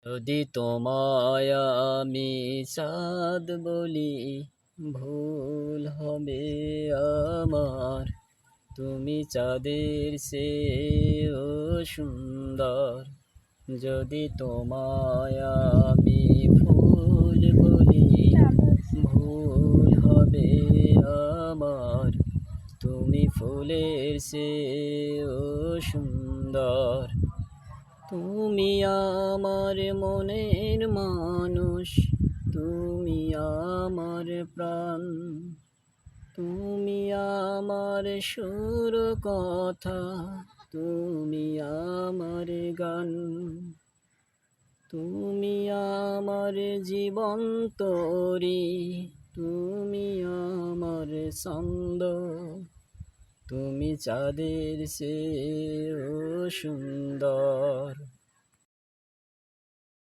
যদি তোমায় আমি চাঁদ বলি, ভুল হবে আমার। তুমি চাঁদের চেয়েও সুন্দর। যদি তোমায় আমি ফুল বলি, ভুল হবে আমার। তুমি ফুলের চেয়েও সুন্দর। তুমি আমার মনের মানুষ, তুমি আমার প্রাণ। তুমি আমার সুর কথা, তুমি আমার গান। তুমি আমার জীবন তরি, তুমি আমার ছন্দ। তুমি চাঁদের চেয়েও সুন্দর।